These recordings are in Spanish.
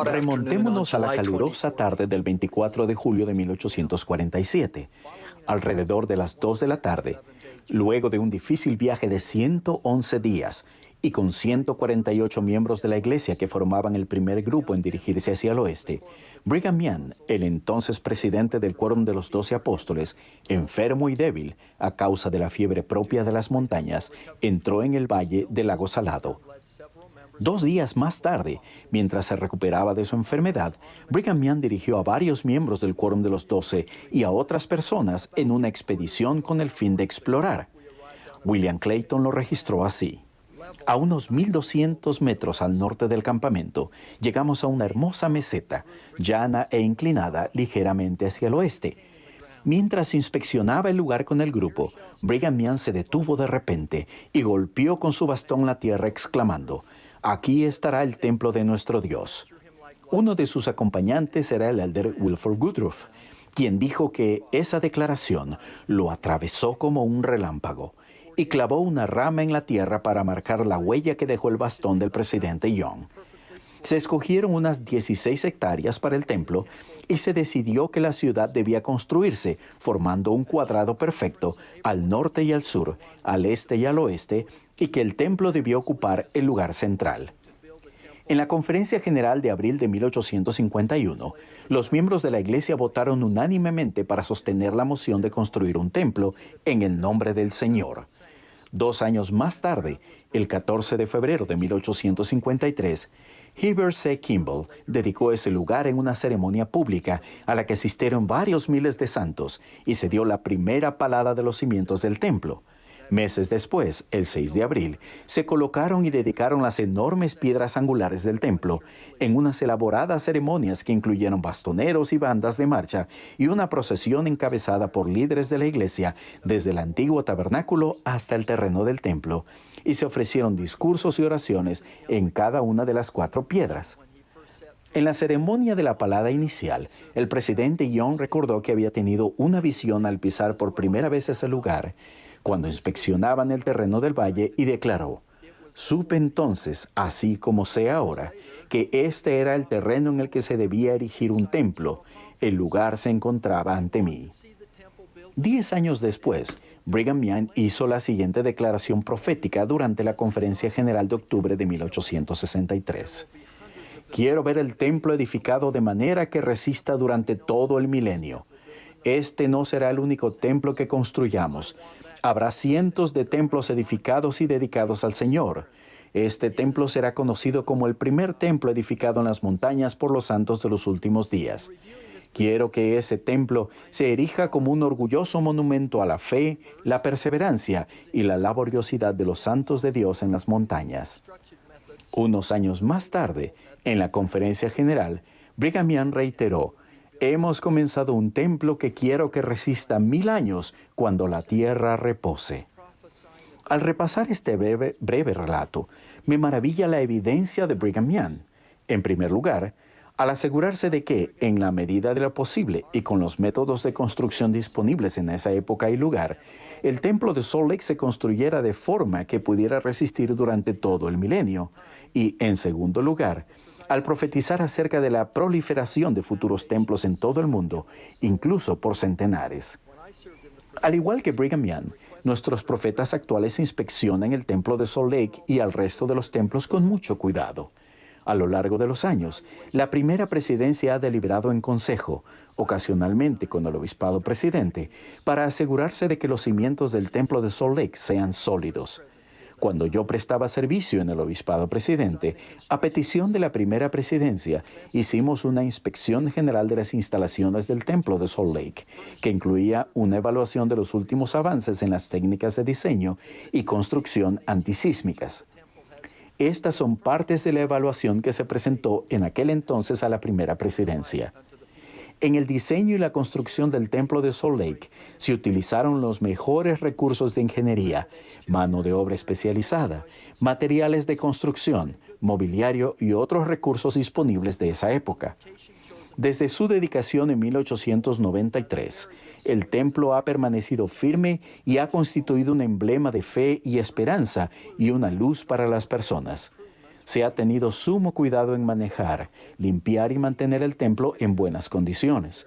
Remontémonos a la calurosa tarde del 24 de julio de 1847, alrededor de las 2 de la tarde, luego de un difícil viaje de 111 días y con 148 miembros de la iglesia que formaban el primer grupo en dirigirse hacia el oeste. Brigham Young, el entonces presidente del Quórum de los 12 Apóstoles, enfermo y débil a causa de la fiebre propia de las montañas, entró en el valle del lago Salado. 2 días más tarde, mientras se recuperaba de su enfermedad, Brigham Young dirigió a varios miembros del Quórum de los 12 y a otras personas en una expedición con el fin de explorar. William Clayton lo registró así. A unos 1.200 metros al norte del campamento, llegamos a una hermosa meseta, llana e inclinada ligeramente hacia el oeste. Mientras inspeccionaba el lugar con el grupo, Brigham Young se detuvo de repente y golpeó con su bastón la tierra exclamando: «Aquí estará el templo de nuestro Dios». Uno de sus acompañantes era el elder Wilford Woodruff, quien dijo que esa declaración lo atravesó como un relámpago y clavó una rama en la tierra para marcar la huella que dejó el bastón del presidente Young. Se escogieron unas 16 hectáreas para el templo y se decidió que la ciudad debía construirse formando un cuadrado perfecto al norte y al sur, al este y al oeste, y que el templo debía ocupar el lugar central. En la Conferencia General de abril de 1851, los miembros de la Iglesia votaron unánimemente para sostener la moción de construir un templo en el nombre del Señor. 2 años más tarde, el 14 de febrero de 1853, Heber C. Kimball dedicó ese lugar en una ceremonia pública a la que asistieron varios miles de santos y se dio la primera palada de los cimientos del templo. Meses después, el 6 de abril, se colocaron y dedicaron las enormes piedras angulares del templo en unas elaboradas ceremonias que incluyeron bastoneros y bandas de marcha y una procesión encabezada por líderes de la iglesia desde el antiguo tabernáculo hasta el terreno del templo, y se ofrecieron discursos y oraciones en cada una de las 4 piedras. En la ceremonia de la palada inicial, el presidente Young recordó que había tenido una visión al pisar por primera vez ese lugar, cuando inspeccionaban el terreno del valle, y declaró: «Supe entonces, así como sé ahora, que este era el terreno en el que se debía erigir un templo. El lugar se encontraba ante mí». 10 años después, Brigham Young hizo la siguiente declaración profética durante la Conferencia General de octubre de 1863. «Quiero ver el templo edificado de manera que resista durante todo el milenio. Este no será el único templo que construyamos. Habrá cientos de templos edificados y dedicados al Señor. Este templo será conocido como el primer templo edificado en las montañas por los santos de los últimos días. Quiero que ese templo se erija como un orgulloso monumento a la fe, la perseverancia y la laboriosidad de los santos de Dios en las montañas». Unos años más tarde, en la Conferencia General, Brigham Young reiteró: «Hemos comenzado un templo que quiero que resista 1000 años cuando la tierra repose». Al repasar este breve relato, me maravilla la evidencia de Brigham Young. En primer lugar, al asegurarse de que, en la medida de lo posible y con los métodos de construcción disponibles en esa época y lugar, el templo de Salt Lake se construyera de forma que pudiera resistir durante todo el milenio. Y, en segundo lugar, al profetizar acerca de la proliferación de futuros templos en todo el mundo, incluso por centenares. Al igual que Brigham Young, nuestros profetas actuales inspeccionan el templo de Salt Lake y al resto de los templos con mucho cuidado. A lo largo de los años, la primera presidencia ha deliberado en consejo, ocasionalmente con el obispado presidente, para asegurarse de que los cimientos del templo de Salt Lake sean sólidos. Cuando yo prestaba servicio en el obispado presidente, a petición de la primera presidencia, hicimos una inspección general de las instalaciones del templo de Salt Lake, que incluía una evaluación de los últimos avances en las técnicas de diseño y construcción antisísmicas. Estas son partes de la evaluación que se presentó en aquel entonces a la primera presidencia. En el diseño y la construcción del templo de Salt Lake se utilizaron los mejores recursos de ingeniería, mano de obra especializada, materiales de construcción, mobiliario y otros recursos disponibles de esa época. Desde su dedicación en 1893, el templo ha permanecido firme y ha constituido un emblema de fe y esperanza y una luz para las personas. Se ha tenido sumo cuidado en manejar, limpiar y mantener el templo en buenas condiciones.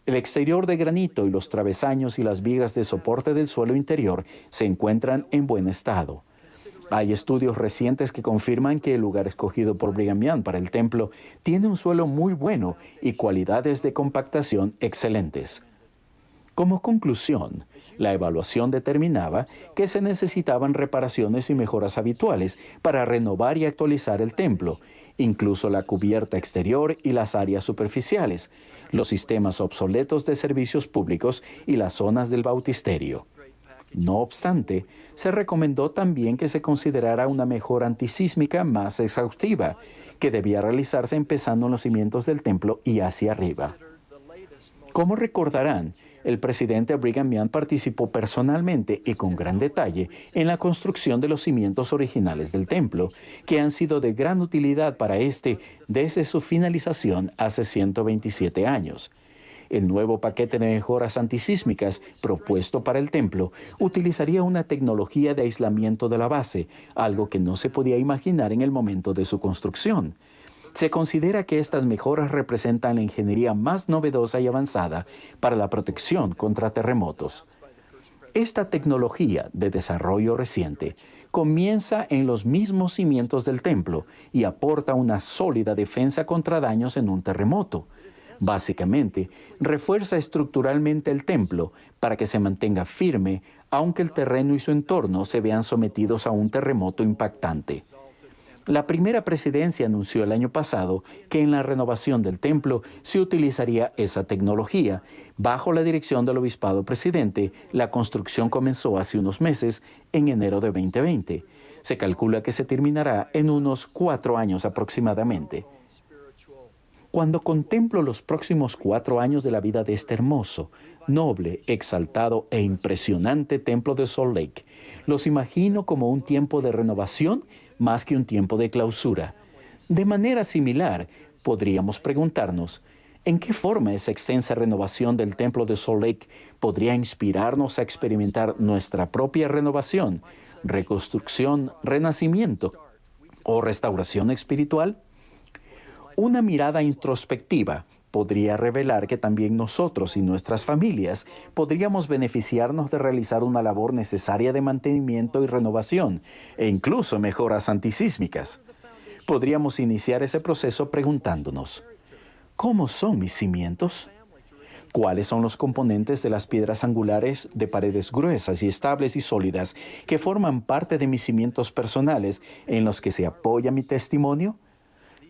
El exterior de granito y los travesaños y las vigas de soporte del suelo interior se encuentran en buen estado. Hay estudios recientes que confirman que el lugar escogido por Brigham Young para el templo tiene un suelo muy bueno y cualidades de compactación excelentes. Como conclusión, la evaluación determinaba que se necesitaban reparaciones y mejoras habituales para renovar y actualizar el templo, incluso la cubierta exterior y las áreas superficiales, los sistemas obsoletos de servicios públicos y las zonas del bautisterio. No obstante, se recomendó también que se considerara una mejora antisísmica más exhaustiva, que debía realizarse empezando en los cimientos del templo y hacia arriba. Como recordarán, el presidente Brigham Young participó personalmente y con gran detalle en la construcción de los cimientos originales del templo, que han sido de gran utilidad para este desde su finalización hace 127 años. El nuevo paquete de mejoras antisísmicas propuesto para el templo utilizaría una tecnología de aislamiento de la base, algo que no se podía imaginar en el momento de su construcción. Se considera que estas mejoras representan la ingeniería más novedosa y avanzada para la protección contra terremotos. Esta tecnología de desarrollo reciente comienza en los mismos cimientos del templo y aporta una sólida defensa contra daños en un terremoto. Básicamente, refuerza estructuralmente el templo para que se mantenga firme, aunque el terreno y su entorno se vean sometidos a un terremoto impactante. La primera presidencia anunció el año pasado que en la renovación del templo se utilizaría esa tecnología. Bajo la dirección del obispado presidente, la construcción comenzó hace unos meses, en enero de 2020. Se calcula que se terminará en unos 4 años aproximadamente. Cuando contemplo los próximos 4 años de la vida de este hermoso, noble, exaltado e impresionante templo de Salt Lake, los imagino como un tiempo de renovación más que un tiempo de clausura. De manera similar, podríamos preguntarnos, ¿en qué forma esa extensa renovación del templo de Salt Lake podría inspirarnos a experimentar nuestra propia renovación, reconstrucción, renacimiento o restauración espiritual? Una mirada introspectiva podría revelar que también nosotros y nuestras familias podríamos beneficiarnos de realizar una labor necesaria de mantenimiento y renovación, e incluso mejoras antisísmicas. Podríamos iniciar ese proceso preguntándonos, ¿cómo son mis cimientos? ¿Cuáles son los componentes de las piedras angulares de paredes gruesas y estables y sólidas que forman parte de mis cimientos personales en los que se apoya mi testimonio?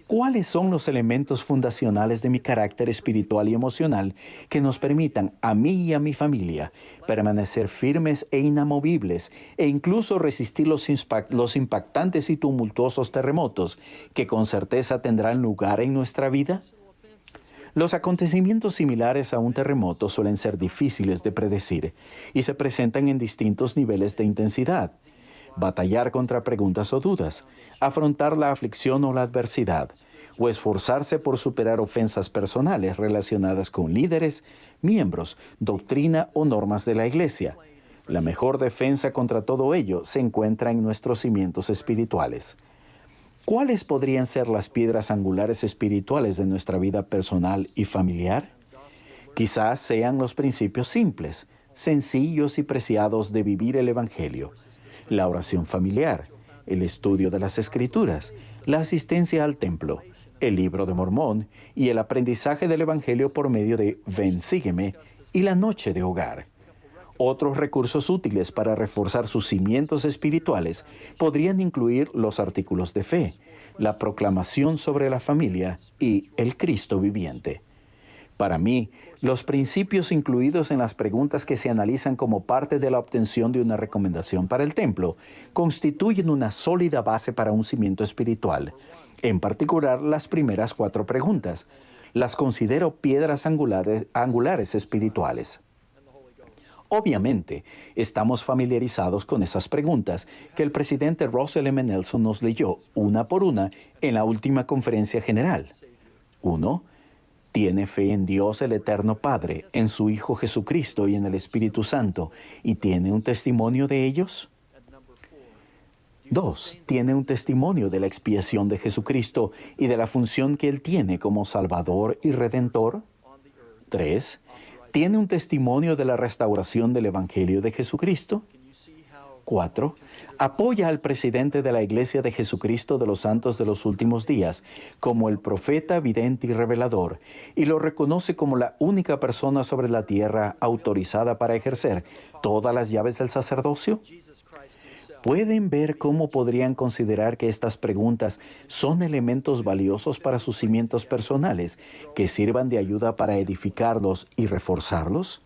¿Cuáles son los elementos fundacionales de mi carácter espiritual y emocional que nos permitan a mí y a mi familia permanecer firmes e inamovibles e incluso resistir los impactantes y tumultuosos terremotos que con certeza tendrán lugar en nuestra vida? Los acontecimientos similares a un terremoto suelen ser difíciles de predecir y se presentan en distintos niveles de intensidad. Batallar contra preguntas o dudas, afrontar la aflicción o la adversidad, o esforzarse por superar ofensas personales relacionadas con líderes, miembros, doctrina o normas de la Iglesia. La mejor defensa contra todo ello se encuentra en nuestros cimientos espirituales. ¿Cuáles podrían ser las piedras angulares espirituales de nuestra vida personal y familiar? Quizás sean los principios simples, sencillos y preciados de vivir el Evangelio. La oración familiar, el estudio de las Escrituras, la asistencia al templo, el libro de Mormón y el aprendizaje del Evangelio por medio de Ven, sígueme y la noche de hogar. Otros recursos útiles para reforzar sus cimientos espirituales podrían incluir los artículos de fe, la proclamación sobre la familia y el Cristo viviente. Para mí, los principios incluidos en las preguntas que se analizan como parte de la obtención de una recomendación para el templo constituyen una sólida base para un cimiento espiritual. En particular, las primeras 4 preguntas. Las considero piedras angulares espirituales. Obviamente, estamos familiarizados con esas preguntas que el presidente Russell M. Nelson nos leyó una por una en la última conferencia general. 1. ¿Tiene fe en Dios el Eterno Padre, en su Hijo Jesucristo y en el Espíritu Santo, y tiene un testimonio de ellos? 2. Tiene un testimonio de la expiación de Jesucristo y de la función que Él tiene como Salvador y Redentor. 3. Tiene un testimonio de la restauración del Evangelio de Jesucristo. 4. Apoya al presidente de la Iglesia de Jesucristo de los Santos de los Últimos Días como el profeta, vidente y revelador, y lo reconoce como la única persona sobre la tierra autorizada para ejercer todas las llaves del sacerdocio. ¿Pueden ver cómo podrían considerar que estas preguntas son elementos valiosos para sus cimientos personales que sirvan de ayuda para edificarlos y reforzarlos?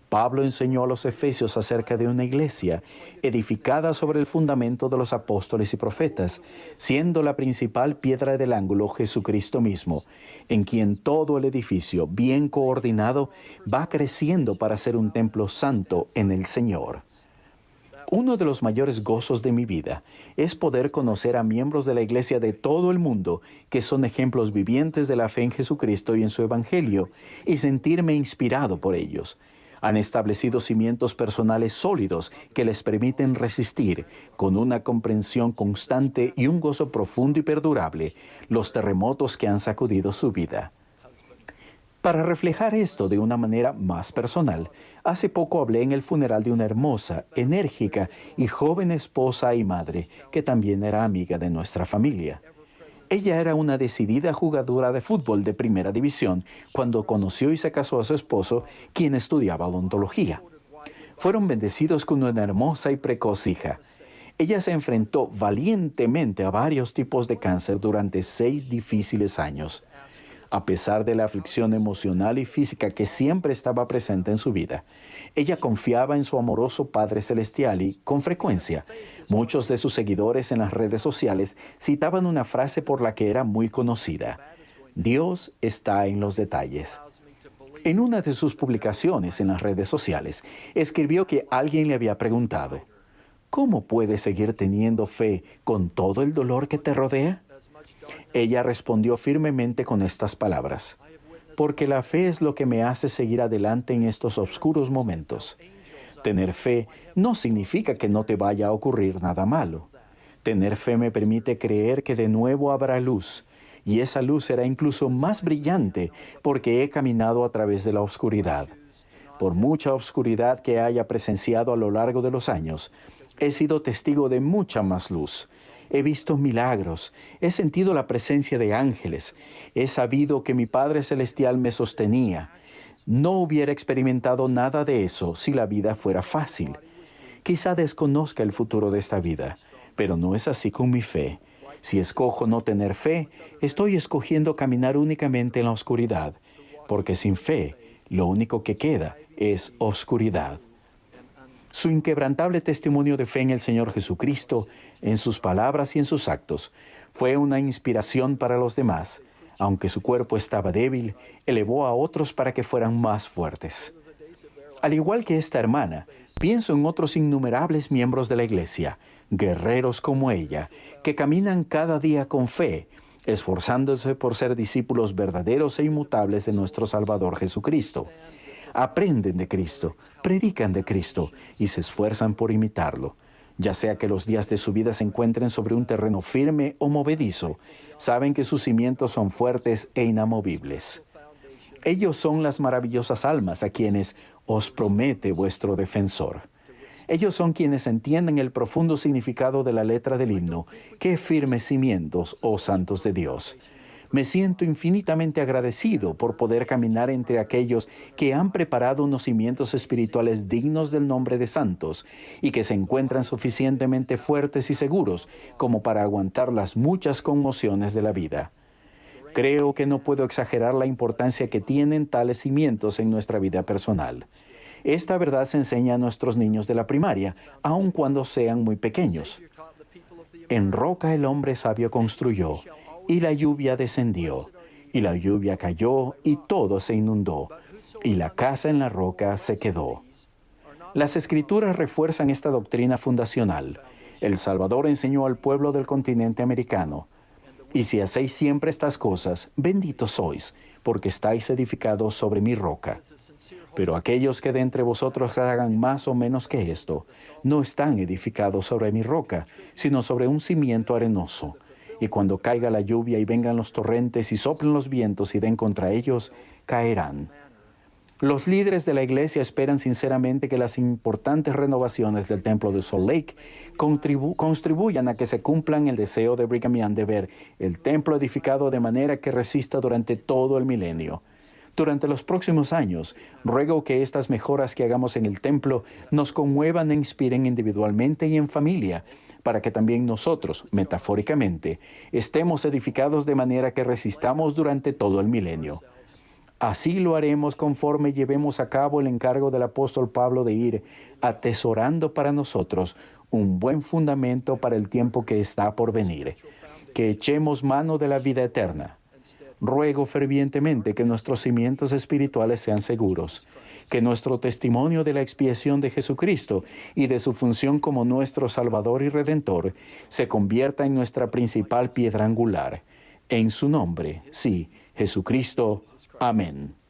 Pablo enseñó a los efesios acerca de una iglesia edificada sobre el fundamento de los apóstoles y profetas, siendo la principal piedra del ángulo Jesucristo mismo, en quien todo el edificio, bien coordinado, va creciendo para ser un templo santo en el Señor. Uno de los mayores gozos de mi vida es poder conocer a miembros de la iglesia de todo el mundo que son ejemplos vivientes de la fe en Jesucristo y en su Evangelio, y sentirme inspirado por ellos. Han establecido cimientos personales sólidos que les permiten resistir, con una comprensión constante y un gozo profundo y perdurable, los terremotos que han sacudido su vida. Para reflejar esto de una manera más personal, hace poco hablé en el funeral de una hermosa, enérgica y joven esposa y madre que también era amiga de nuestra familia. Ella era una decidida jugadora de fútbol de primera división cuando conoció y se casó a su esposo, quien estudiaba odontología. Fueron bendecidos con una hermosa y precoz hija. Ella se enfrentó valientemente a varios tipos de cáncer durante 6 difíciles años. A pesar de la aflicción emocional y física que siempre estaba presente en su vida, ella confiaba en su amoroso Padre Celestial y, con frecuencia, muchos de sus seguidores en las redes sociales citaban una frase por la que era muy conocida: Dios está en los detalles. En una de sus publicaciones en las redes sociales, escribió que alguien le había preguntado: ¿cómo puedes seguir teniendo fe con todo el dolor que te rodea? Ella respondió firmemente con estas palabras: porque la fe es lo que me hace seguir adelante en estos oscuros momentos. Tener fe no significa que no te vaya a ocurrir nada malo. Tener fe me permite creer que de nuevo habrá luz, y esa luz será incluso más brillante porque he caminado a través de la oscuridad. Por mucha oscuridad que haya presenciado a lo largo de los años, he sido testigo de mucha más luz. He visto milagros, he sentido la presencia de ángeles, he sabido que mi Padre Celestial me sostenía. No hubiera experimentado nada de eso si la vida fuera fácil. Quizá desconozca el futuro de esta vida, pero no es así con mi fe. Si escojo no tener fe, estoy escogiendo caminar únicamente en la oscuridad, porque sin fe, lo único que queda es oscuridad. Su inquebrantable testimonio de fe en el Señor Jesucristo, en sus palabras y en sus actos, fue una inspiración para los demás. Aunque su cuerpo estaba débil, elevó a otros para que fueran más fuertes. Al igual que esta hermana, pienso en otros innumerables miembros de la iglesia, guerreros como ella, que caminan cada día con fe, esforzándose por ser discípulos verdaderos e inmutables de nuestro Salvador Jesucristo. Aprenden de Cristo, predican de Cristo y se esfuerzan por imitarlo. Ya sea que los días de su vida se encuentren sobre un terreno firme o movedizo, saben que sus cimientos son fuertes e inamovibles. Ellos son las maravillosas almas a quienes os promete vuestro defensor. Ellos son quienes entienden el profundo significado de la letra del himno: ¡qué firmes cimientos, oh santos de Dios! Me siento infinitamente agradecido por poder caminar entre aquellos que han preparado unos cimientos espirituales dignos del nombre de santos y que se encuentran suficientemente fuertes y seguros como para aguantar las muchas conmociones de la vida. Creo que no puedo exagerar la importancia que tienen tales cimientos en nuestra vida personal. Esta verdad se enseña a nuestros niños de la primaria, aun cuando sean muy pequeños. En roca el hombre sabio construyó, y la lluvia descendió, y la lluvia cayó, y todo se inundó, y la casa en la roca se quedó. Las Escrituras refuerzan esta doctrina fundacional. El Salvador enseñó al pueblo del continente americano: y si hacéis siempre estas cosas, benditos sois, porque estáis edificados sobre mi roca. Pero aquellos que de entre vosotros hagan más o menos que esto, no están edificados sobre mi roca, sino sobre un cimiento arenoso. Y cuando caiga la lluvia y vengan los torrentes y soplen los vientos y den contra ellos, caerán. Los líderes de la iglesia esperan sinceramente que las importantes renovaciones del templo de Salt Lake contribuyan a que se cumplan el deseo de Brigham Young de ver el templo edificado de manera que resista durante todo el milenio. Durante los próximos años, ruego que estas mejoras que hagamos en el templo nos conmuevan e inspiren individualmente y en familia, para que también nosotros, metafóricamente, estemos edificados de manera que resistamos durante todo el milenio. Así lo haremos conforme llevemos a cabo el encargo del apóstol Pablo de ir atesorando para nosotros un buen fundamento para el tiempo que está por venir, que echemos mano de la vida eterna. Ruego fervientemente que nuestros cimientos espirituales sean seguros, que nuestro testimonio de la expiación de Jesucristo y de su función como nuestro Salvador y Redentor se convierta en nuestra principal piedra angular. En su nombre, sí, Jesucristo. Amén.